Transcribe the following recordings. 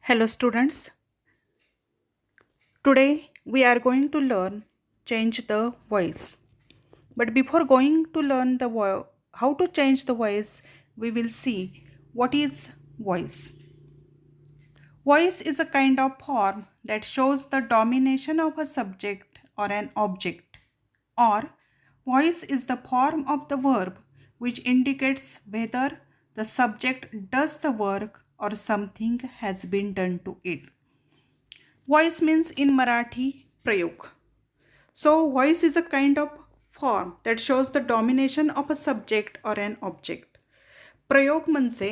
Hello students, today we are going to learn change the voice. But before going to learn how to change the voice, we will see what is voice. Voice is a kind of form that shows the domination of a subject or an object. Or voice is the form of the verb which indicates whether the subject does the work or something has been done to it. Voice means in Marathi prayog. So voice is a kind of form that shows the domination of a subject or an object. प्रयोग म्हणजे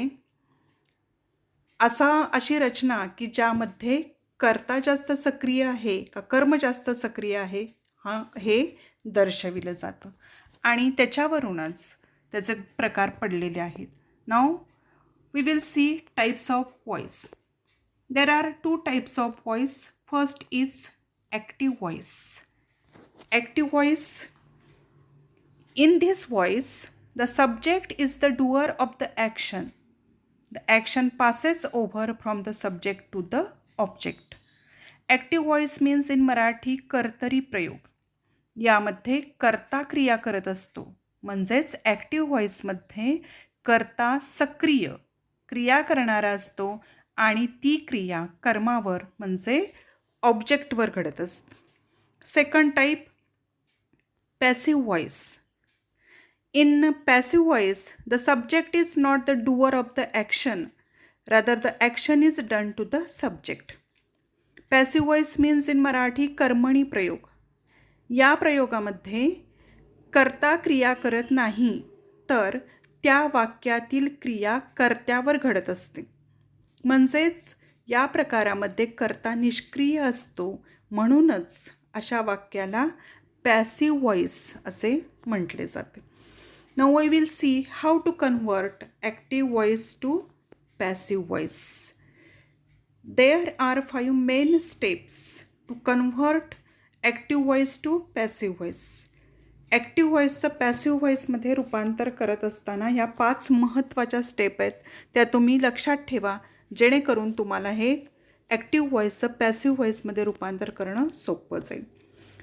अशी रचना की ज्यामध्ये कर्ता जास्त सक्रिय आहे का कर्म जास्त सक्रिय आहे हे दर्शविलं जातं आणि त्याच्यावरूनच त्याचे प्रकार पडलेले आहेत. नाव we will see types of voice. There are two types of voice. First is active voice. Active voice. In this voice, the subject is the doer of the action. The action passes over from the subject to the object. Active voice means in Marathi कर्तरी प्रयोग. यामध्ये कर्ता क्रिया करत असतो. म्हणजेच active व्हॉइसमध्ये कर्ता सक्रिय क्रिया करणारा असतो आणि ती क्रिया कर्मावर म्हणजे ऑब्जेक्टवर घडत असते. Second type passive voice. In passive voice, the subject is not the doer of the action, rather the action is done to the subject. Passive voice means in Marathi कर्मणी प्रयोग. या प्रयोगामध्ये कर्ता क्रिया करत नाही तर त्या वाक्यातील क्रिया कर्त्यावर घडत असते. म्हणजेच या प्रकारामध्ये कर्ता निष्क्रिय असतो, म्हणूनच अशा वाक्याला पॅसिव्ह व्हॉइस असे म्हटले जाते. Now we will see how to convert active voice to passive voice. There are 5 main steps to convert active voice to passive voice. Active व्हॉइसचं पॅसिव्ह व्हॉइसमध्ये रूपांतर करत असताना ह्या 5 महत्त्वाच्या स्टेप आहेत, त्या तुम्ही लक्षात ठेवा, जेणेकरून तुम्हाला हे ॲक्टिव्ह व्हॉइसचं पॅसिव्ह व्हॉइसमध्ये रूपांतर करणं सोपं जाईल.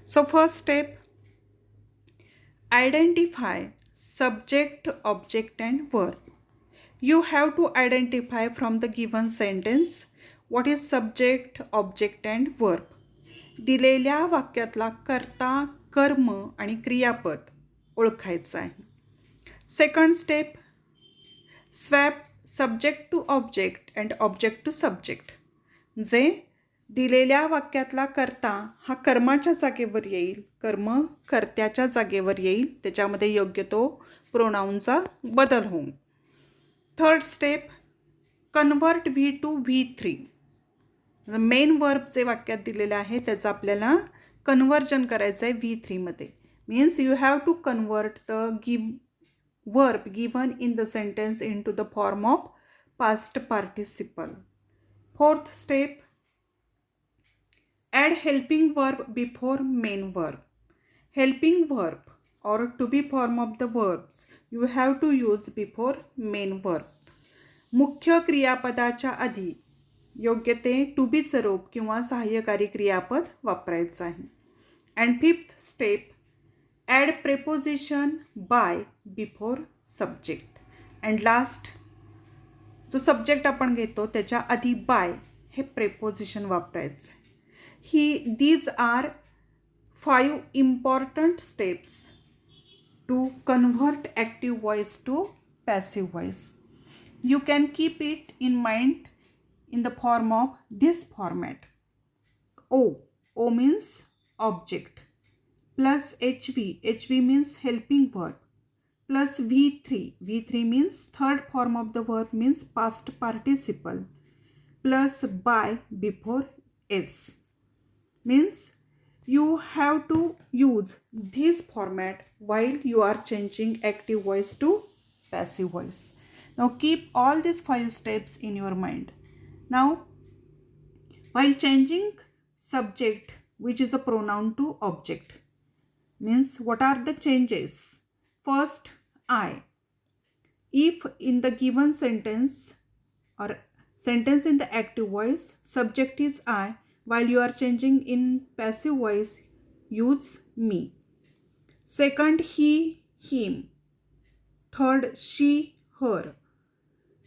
So first step, identify subject, object and verb. You have to identify from the given sentence what is subject, object and verb. दिलेल्या वाक्यातला कर्ता, कर्म आणि क्रियापद ओळखायचं आहे. Second step, swap subject to object and object to subject. जे दिलेल्या वाक्यातला कर्ता हा कर्माच्या जागेवर येईल, कर्म कर्त्याच्या जागेवर येईल, त्याच्यामध्ये योग्य तो प्रोनाऊनचा बदल होऊन. Third step, convert V2V3. Main verb जे वाक्यात दिलेलं आहे त्याचं आपल्याला कन्व्हर्जन करायचं आहे V3मध्ये. Means you have to convert the verb given in the sentence into the form of past participle. Fourth step, add helping verb before main verb. Helping verb or to be form of the verbs you have to use before main verb. मुख्य क्रियापदाच्या आधी योग्य ते to बीचं रूप किंवा सहाय्यकारी क्रियापद वापरायचं आहे. And fifth step, add preposition by before subject. And last, जो सब्जेक्ट आपण घेतो त्याच्या आधी बाय हे प्रेपोजिशन वापरायचं. These are 5 important steps to convert active voice to passive voice. You can keep it in mind in the form of this format. O means object, plus HV means helping verb, plus V3 means third form of the verb means past participle, plus by before S. Means you have to use this format while you are changing active voice to passive voice. Now keep all these 5 steps in your mind. Now while changing subject which is a pronoun to object, means what are the changes? First, I. If in the given sentence or Sentence in the active voice, subject is I. While you are changing in passive voice, use me. Second, he, him. Third, she, her.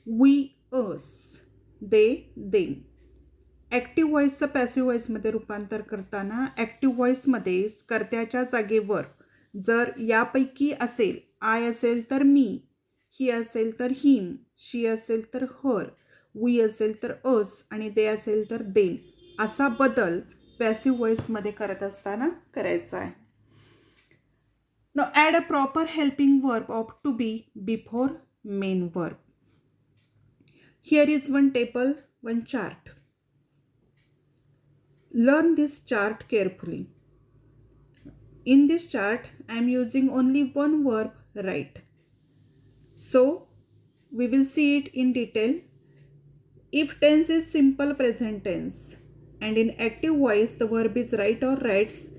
We, us. they, them. Active व्हॉईसचं passive व्हॉईसमध्ये रूपांतर करताना active व्हॉईसमध्ये कर्त्याच्या जागेवर जर यापैकी असेल, I असेल तर मी, ही असेल तर हिम, शी असेल तर हर, वी असेल तर अस आणि दे असेल तर देम, असा बदल पॅसिव्ह व्हॉईसमध्ये करत असताना करायचा आहे. Now add a proper helping verb of to be before main verb. Here is one table, one chart. Learn this chart carefully. In this chart, I am using only one verb, right. So, we will see it in detail. If tense is simple present tense and in active voice the verb is right or writes,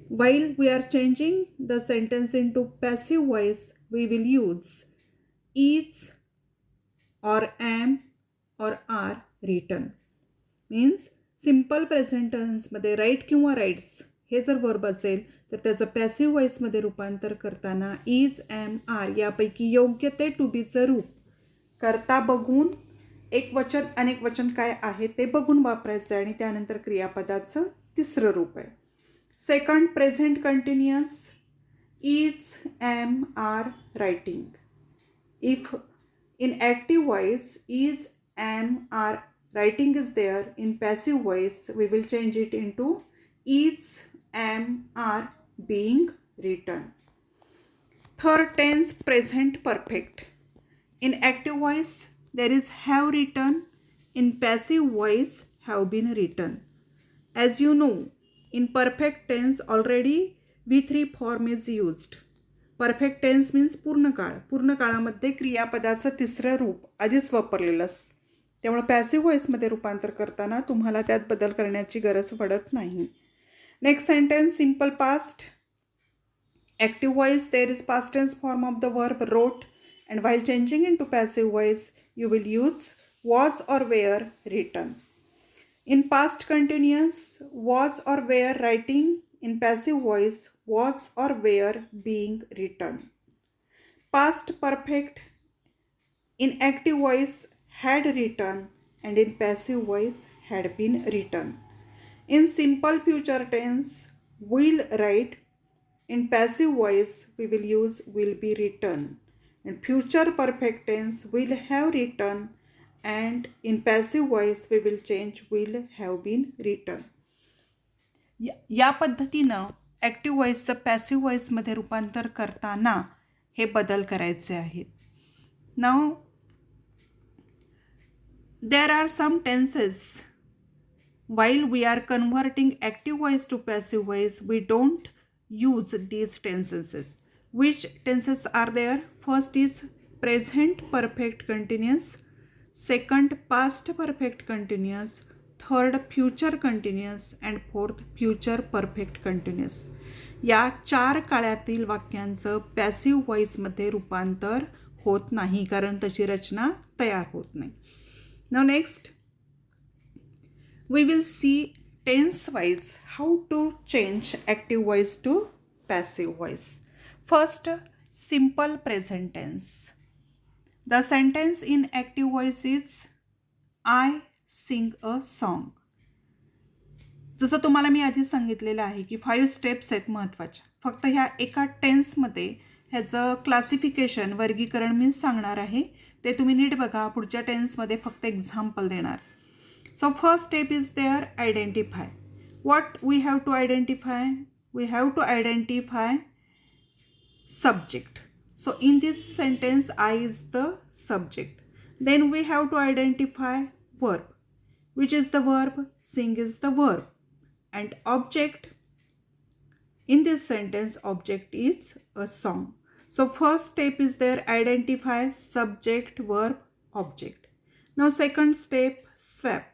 while we are changing the sentence into passive voice, we will use is or am or are written. Means simple present टेन्समध्ये write किंवा writes हे जर verb असेल तर त्याचं passive व्हॉईसमध्ये रूपांतर करताना इज, एम, आर यापैकी योग्य ते टू बीचं रूप करता बघून एक वचन अनेक वचन काय आहे ते बघून वापरायचं आणि त्यानंतर क्रियापदाचं तिसरं रूप आहे. Second, present continuous is, am, are writing. If in active voice is, am, are writing is there, in passive voice we will change it into is, am, are being written. Third tense, present perfect. In active voice there is have written, in passive voice have been written. As you know, in perfect tense already V3 form is used. Perfect tense means पूर्णकाळ. पूर्णकाळामध्ये क्रियापदाचं तिसरं रूप आधीच वापरलेलं असतं. त्यामुळे passive व्हॉईसमध्ये रूपांतर करताना तुम्हाला त्यात बदल करण्याची गरज पडत नाही. Next sentence, simple past. Active voice there is past tense form of the verb wrote and while changing into passive voice you will use was or were written. In past continuous was or were writing. In passive voice, was or were being written. Past perfect. In active voice, had written, and in passive voice, had been written. In simple future tense, will write. In passive voice, we will use will be written. In future perfect tense, will have written, and in passive voice, we will change will have been written. या पद्धतीनं active व्हॉईसचं passive व्हॉईसमध्ये रूपांतर करताना हे बदल करायचे आहेत. नाव there are some tenses while we are converting active voice to passive voice, we don't use these tenses. Which tenses are there? First is present perfect continuous, second past perfect continuous, third future continuous and fourth future perfect continuous. या 4 काळातील वाक्यांचं passive व्हॉईसमध्ये रूपांतर होत नाही कारण तशी रचना तयार होत नाही. Now next we will see tense wise how to change active voice to passive voice. First, simple present tense. The sentence in active voice is I sing a song. जसं तुम्हाला मी आधी सांगितलेलं आहे की 5 स्टेप्स आहेत महत्त्वाच्या. फक्त ह्या एका टेन्समध्ये ह्याचं क्लासिफिकेशन वर्गीकरण मी सांगणार आहे, ते तुम्ही नीट बघा. पुढच्या टेन्समध्ये फक्त एक्झाम्पल देणार. So first step is there identify. What we have to identify? We have to identify subject. So in this sentence I is the subject. Then we have to identify verb. Which is the verb? Sing is the verb. And object, in this sentence object is a song. So first step is there, identify subject, verb, object. Now second step, swap.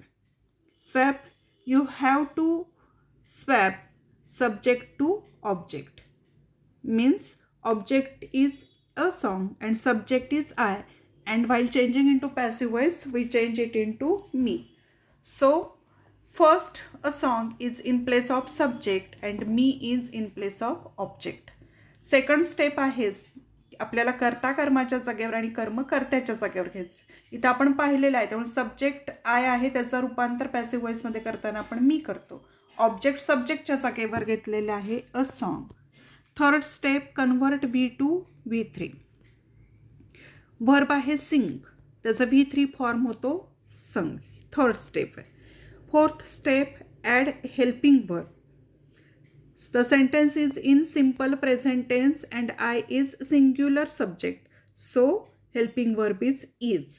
Swap, you have to swap subject to object. Means object is a song and subject is I. and while changing into passive voice we change it into me. So first a song is in place of subject and me is in place of object. Second step आहेच आपल्याला कर्ता कर्माच्या जागेवर आणि कर्म कर्त्याच्या जागेवर घ्यायचं. इथं आपण पाहिलेलं आहे त्यामुळे सब्जेक्ट आय आहे त्याचं रूपांतर पॅसिव्ह व्हॉइसमध्ये करताना आपण मी करतो. ऑब्जेक्ट सब्जेक्टच्या जागेवर घेतलेले आहे a song. Third step convert V to V3. Verb आहे सिंग त्याचा V3 फॉर्म होतो संग. थर्ड स्टेप आहे. Fourth step add helping verb. The sentence is in simple present tense and I is singular subject. So helping verb is.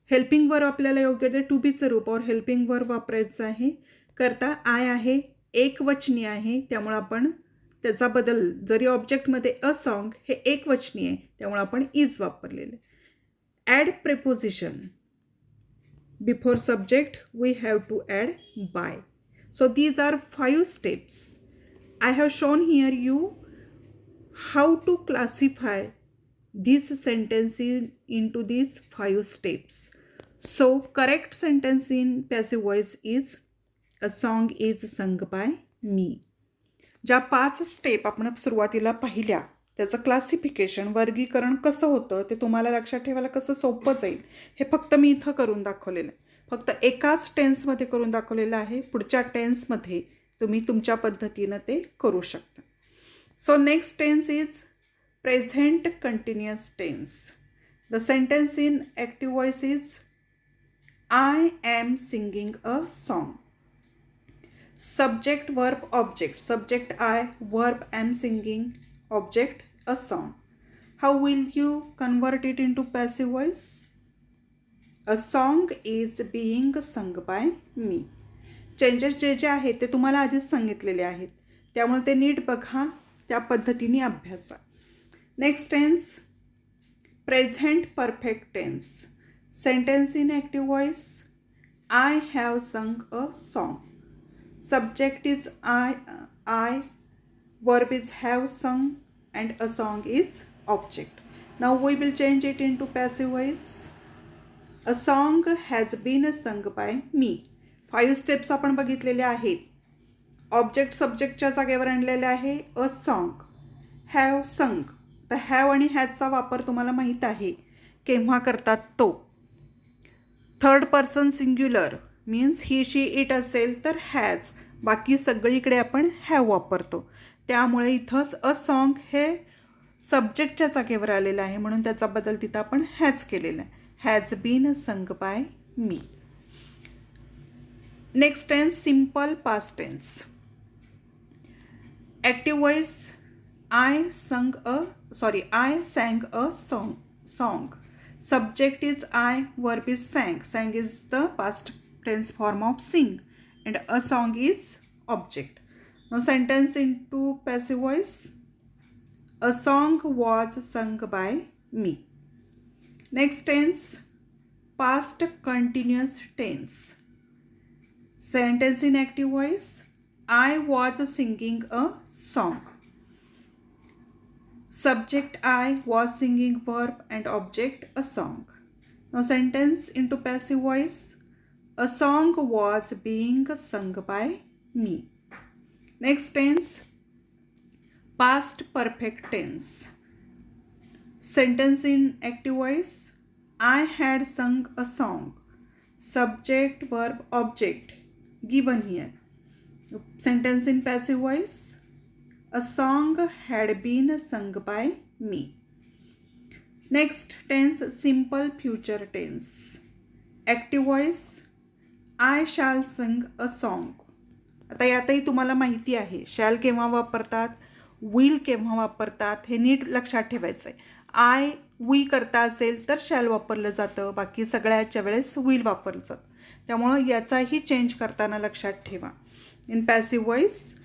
Helping verb आपल्याला योग्य ते to बीचं रूप और helping verb वापरायचं आहे. करता आय आहे एकवचनी आहे त्यामुळे आपण त्याचा बदल जरी ऑब्जेक्टमध्ये अ सॉन्ग हे एकवचनी आहे त्यामुळे आपण इज वापरलेलं. Add preposition before subject we have to add by. So these are 5 steps. I have shown here you how to classify these sentences into these 5 steps. So correct sentence in passive voice is a song is sung by me. ज्या 5 step आपण सुरुवातीला पाहिल्या त्याचं classification वर्गीकरण कसं होतं ते तुम्हाला लक्षात ठेवायला कसं सोपं जाईल हे फक्त मी इथं करून दाखवलेलं आहे. फक्त एकाच टेन्समध्ये करून दाखवलेलं आहे. पुढच्या टेन्समध्ये तुम्ही तुमच्या पद्धतीनं ते करू शकता. So next tense is present continuous tense. The sentence in active voice is I am singing a song. Subject verb object. Subject I, verb am singing, object a song. How will you convert it into passive voice? A song is being sung by me. Changes जे आहेत ते तुम्हाला आधीच सांगितलेले आहेत त्यामुळे ते नीट बघा त्या पद्धतीने अभ्यासा. Next tense present perfect tense. Sentence in active voice I have sung a song. Subject is I, verb is have sung and a song is object. Now we will change it into passive voice. A song has been sung by me. 5 steps आपण बघितलेले आहेत. Object सब्जेक्टच्या जागेवर आणलेले आहे a song. Have संग. तर have आणि हॅजचा वापर तुम्हाला माहीत आहे केव्हा करतात तो. Third person singular means he she it असेल तर हॅज. बाकी सगळीकडे आपण हॅव वापरतो त्यामुळे इथंच अ सॉन्ग हे सब्जेक्टच्या जागेवर आलेलं आहे म्हणून त्याचा बदल तिथं आपण हॅज केलेला आहे. has been sung by me. Next tense simple past tense. Active voice I sang a song. Subject is I, verb is sang. Sang is the past tense form of sing and a song is object. Now sentence into passive voice. A song was sung by me. Next tense past continuous tense. Sentence in active voice I was singing a song. Subject I, was singing verb and object a song. Now sentence into passive voice. A song was being sung by me. Next tense past perfect tense. Sentence in active voice I had sung a song. Subject, verb, object given here. Sentence in passive voice a song had been sung by me. Next tense simple future tense. Active voice I shall sing a song. आता यातही तुम्हाला माहिती आहे shall केव्हा वापरतात, will केव्हा वापरतात हे नीट लक्षात ठेवायचं आहे. आय वी करता असेल तर शॅल वापरलं जातं, बाकी सगळ्याच्या वेळेस विल वापरलं जातं. त्यामुळं याचाही चेंज करताना लक्षात ठेवा. In passive voice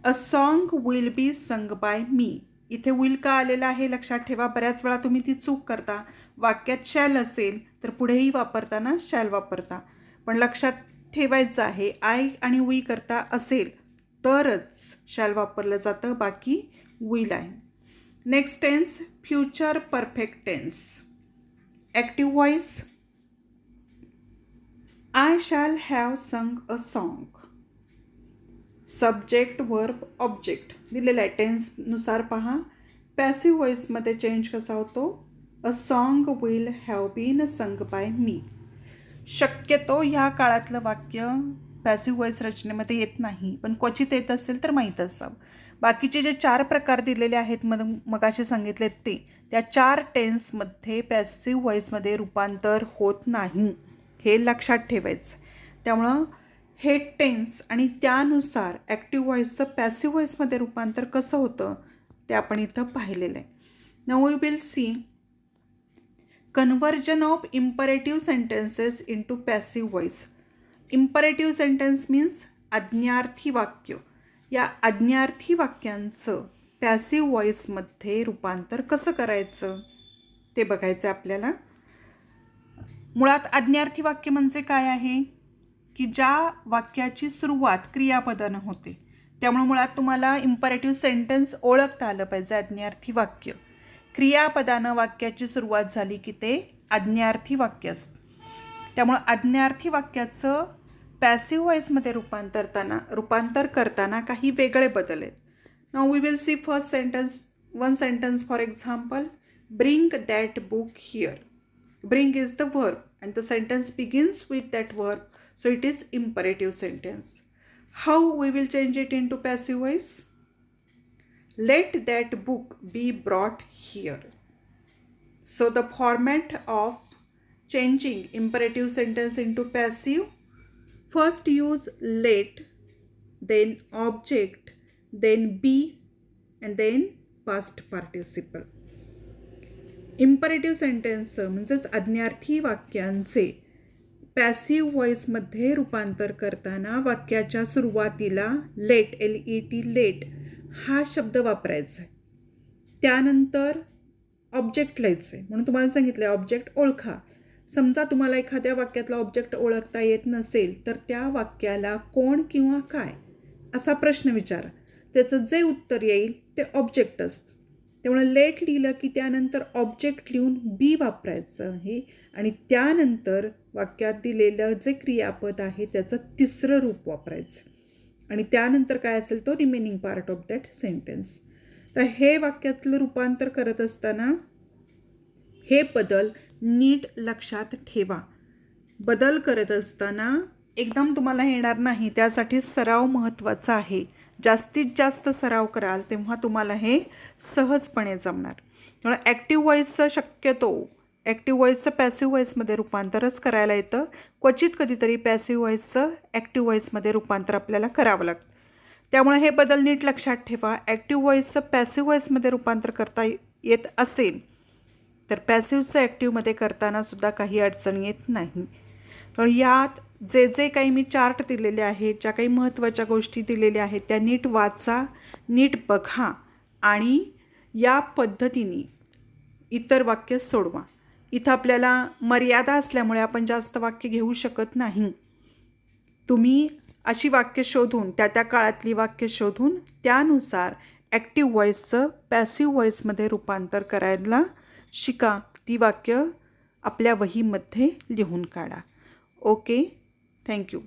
a song will be संग बाय मी. इथे विल का आलेलं आहे लक्षात ठेवा. बऱ्याच वेळा तुम्ही ती चूक करता. वाक्यात शॅल असेल तर पुढेही वापरताना शॅल वापरता, पण लक्षात ठेवायचं आहे आय आणि वी करता असेल तरच शॅल वापरलं जातं, बाकी विल आहे. Next tense future perfect tense. Active voice I shall have sung a song. Subject verb object दिलेला आहे. टेन्सनुसार पहा. पॅसिव्ह व्हॉइसमध्ये चेंज कसा होतो? A song will have been sung by me. शक्यतो ह्या काळातलं वाक्य पॅसिव्ह व्हॉइस रचनेमध्ये येत नाही, पण क्वचित येत असेल तर माहीत असावं. बाकीचे जे 4 प्रकार दिलेले आहेत मगाशी सांगितलेत ते, त्या 4 टेन्समध्ये पॅसिव्ह व्हॉइसमध्ये रूपांतर होत नाही, हे लक्षात ठेवायचं. त्यामुळं हे टेन्स आणि त्यानुसार ॲक्टिव्ह व्हॉइसचं पॅसिव्ह व्हॉइसमध्ये रूपांतर कसं होतं ते आपण इथं पाहिलेलं आहे. Now we will see conversion of imperative sentences into passive voice. Imperative sentence means आज्ञार्थी वाक्य. या आज्ञार्थी वाक्यांचं पॅसिव्ह व्हॉइसमध्ये रूपांतर कसं करायचं ते बघायचं आपल्याला. मुळात आज्ञार्थी वाक्य म्हणजे काय आहे की ज्या वाक्याची सुरुवात क्रियापदानं होते. त्यामुळे मुळात तुम्हाला इम्परेटिव्ह सेंटेन्स ओळखता आलं पाहिजे. आज्ञार्थी वाक्य क्रियापदानं वाक्याची सुरुवात झाली की ते आज्ञार्थी वाक्य असतं. त्यामुळं आज्ञार्थी वाक्याचं पॅसिव्ह व्हॉइसमध्ये रूपांतर करताना काही वेगळे बदल आहेत. Now we will see first sentence. One sentence for example, bring that book here. Bring is the verb and the sentence begins with that verb, so it is imperative sentence. How we will change it into passive voice? Let that book be brought here. So the format of changing imperative sentence into passive, first use let, then object, then be, and then past participle. Imperative sentence म्हणजेच आज्ञार्थी वाक्यांचे passive व्हॉइसमध्ये रूपांतर करताना वाक्याच्या सुरुवातीला late, LET, late हा शब्द वापरायचा आहे. त्यानंतर ऑब्जेक्ट लिहायचं आहे. म्हणून तुम्हाला सांगितलं आहे ऑब्जेक्ट ओळखा. समजा तुम्हाला एखाद्या वाक्यातला ऑब्जेक्ट ओळखता येत नसेल तर त्या वाक्याला कोण किंवा काय असा प्रश्न विचारा. त्याचं जे उत्तर येईल ते ऑब्जेक्ट असतं. त्यामुळे लेट लिहिलं की त्यानंतर ऑब्जेक्ट लिहून बी वापरायचं आहे आणि त्यानंतर वाक्यात दिलेलं जे क्रियापद आहे त्याचं तिसरं रूप वापरायचं आणि त्यानंतर काय असेल तो remaining part of that sentence. तर हे वाक्यातलं रूपांतर करत असताना हे बदल नीट लक्षात ठेवा. बदल करत असताना एकदम तुम्हाला येणार नाही, त्यासाठी सराव महत्त्वाचा आहे. जास्तीत जास्त सराव कराल तेव्हा तुम्हाला हे सहजपणे जमणार. त्यामुळे ॲक्टिव्ह व्हॉइसचं शक्यतो ॲक्टिव्ह व्हॉइसचं पॅसिव्ह व्हॉइसमध्ये रूपांतरच करायला येतं. क्वचित कधीतरी पॅसिव्ह व्हॉइसचं ॲक्टिव्ह व्हॉइसमध्ये रूपांतर आपल्याला करावं लागतं. त्यामुळे हे बदल नीट लक्षात ठेवा. ॲक्टिव्ह व्हॉइसचं पॅसिव्ह व्हॉइसमध्ये रूपांतर करता येत असेल तर पॅसिव्हचं ॲक्टिव्हमध्ये करतानासुद्धा काही अडचण येत नाही. तर यात जे जे काही मी चार्ट दिलेले आहेत, ज्या काही महत्त्वाच्या गोष्टी दिलेल्या आहेत त्या नीट वाचा, नीट बघा आणि या पद्धतीने इतर वाक्य सोडवा. इथं आपल्याला मर्यादा असल्यामुळे आपण जास्त वाक्य घेऊ शकत नाही. तुम्ही अशी वाक्य शोधून त्या काळातली वाक्य शोधून त्यानुसार ॲक्टिव्ह व्हॉइसचं पॅसिव्ह व्हॉइसमध्ये रूपांतर करायला शिका. ती वाक्य आपल्या वहीमध्ये लिहून काढा. Okay, thank you.